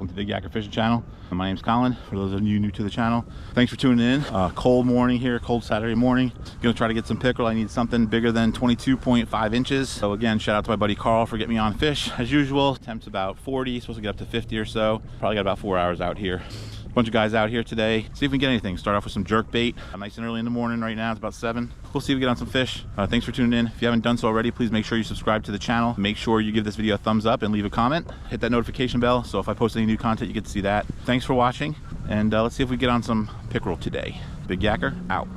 welcome to the Kayak Fishing channel. My name's Colin, for those of you new to the channel. Thanks for tuning in. Cold morning here, cold Saturday morning. Gonna try to get some pickerel. I need something bigger than 22.5 inches. So again, shout out to my buddy Carl for getting me on fish. As usual, temps about 40, supposed to get up to 50 or so. Probably got about 4 hours out here. Bunch of guys out here today. See if we can get anything. Start off with some jerk bait. Nice and early in the morning right now. It's about 7. We'll see if we get on some fish. Thanks for tuning in. If you haven't done so already, please make sure you subscribe to the channel. Make sure you give this video a thumbs up and leave a comment. Hit that notification bell so if I post any new content, you get to see that. Thanks for watching, and let's see if we get on some pickerel today. Big Yacker out.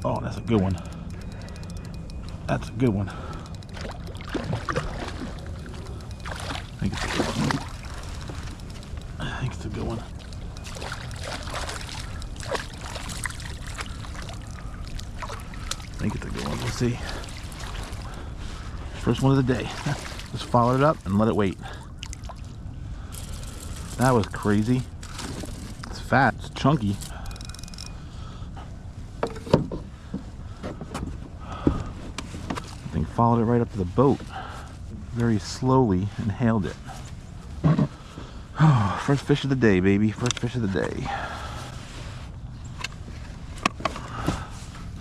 Oh, that's a good one. That's a good one. I think it's a good one. I think it's a good one. I think it's a good one. We'll see. First one of the day. Just follow it up and let it wait. That was crazy. It's fat. It's chunky. Followed it right up to the boat very slowly and hailed it. Oh, first fish of the day, baby. First fish of the day.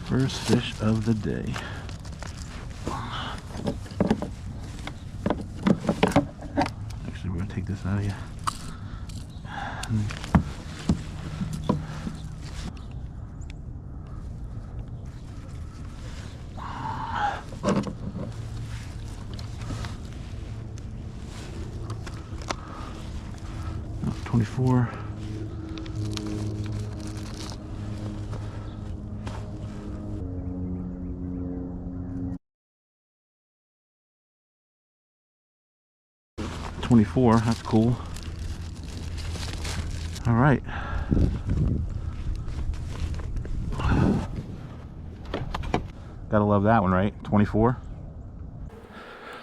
First fish of the day. Actually, we're gonna take this out of you. 24. That's cool. All right. Gotta love that one, right? 24.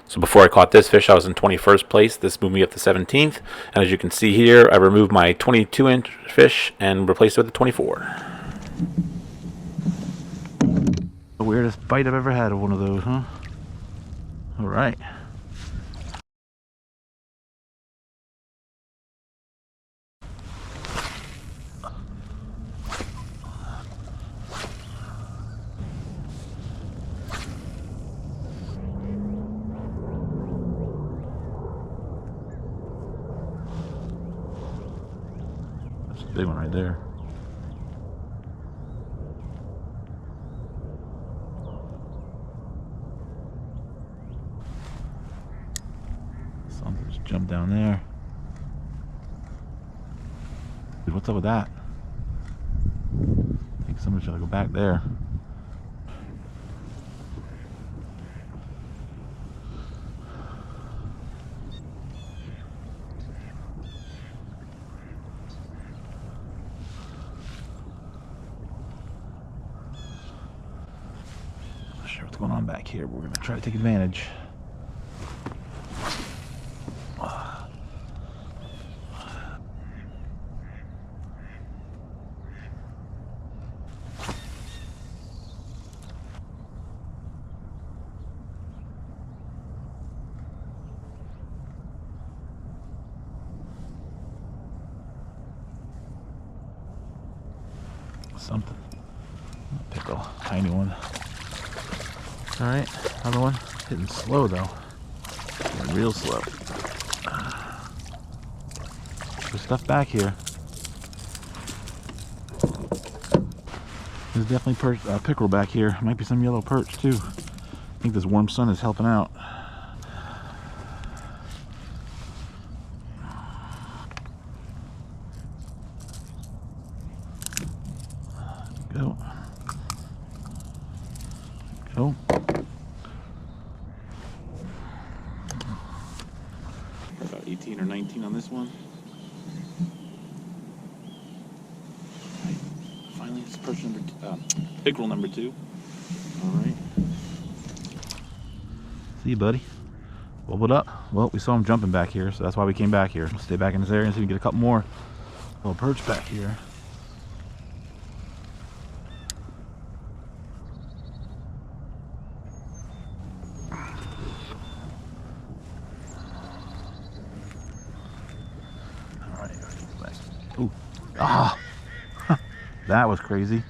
So before I caught this fish, I was in 21st place. This moved me up to 17th. And as you can see here, I removed my 22-inch fish and replaced it with a 24. The weirdest bite I've ever had of one of those, huh? All right. Big one right there. Something just jumped down there. Dude, what's up with that? I think somebody's gotta go back there. What's going on back here, but we're going to try to take advantage. Something. Pickerel, tiny one. All right, another one. Hitting slow though. Getting real slow. There's stuff back here. There's definitely pickerel back here. Might be some yellow perch too. I think this warm sun is helping out. Go. Go. About 18 or 19 on this one. Right. Finally, it's perch number pickerel number 2. All right. See you, buddy. Bubbled up. Well, we saw him jumping back here, so that's why we came back here. We'll stay back in this area and see if we can get a couple more little perch back here. All right. Ooh. Ah. That was crazy.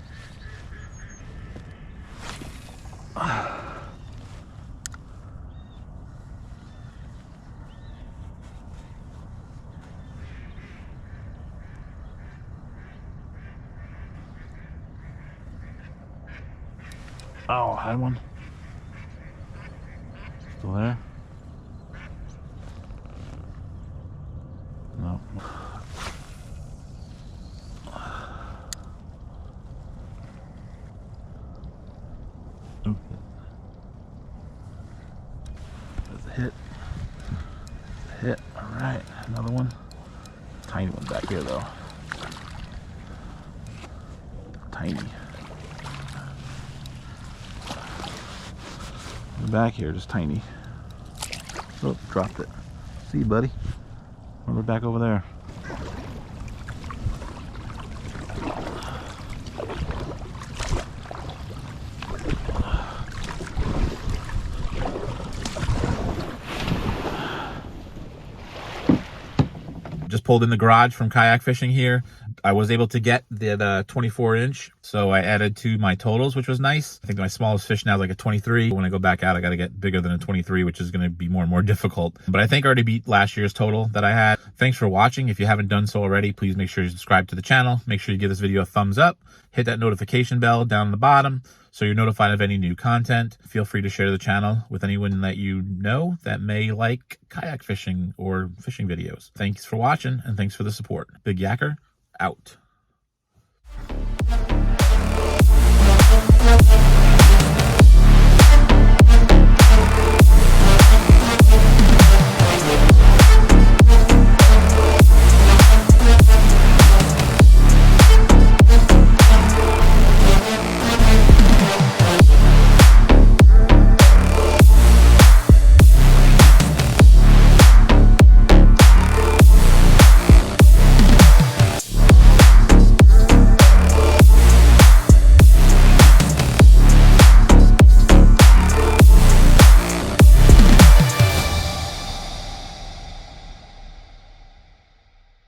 Oh, I had one. Still there? No. Ooh. That's a hit. That's a hit. All right, another one. Tiny one back here, though. Tiny. Back here, just tiny. Oh, dropped it. See you, buddy. We're back over there. Just pulled in the garage from kayak fishing here. I was able to get the 24-inch, so I added to my totals, which was nice. I think my smallest fish now is like a 23. When I go back out, I got to get bigger than a 23, which is going to be more and more difficult. But I think I already beat last year's total that I had. Thanks for watching. If you haven't done so already, please make sure you subscribe to the channel. Make sure you give this video a thumbs up. Hit that notification bell down in the bottom so you're notified of any new content. Feel free to share the channel with anyone that you know that may like kayak fishing or fishing videos. Thanks for watching, and thanks for the support. Big Yakker out.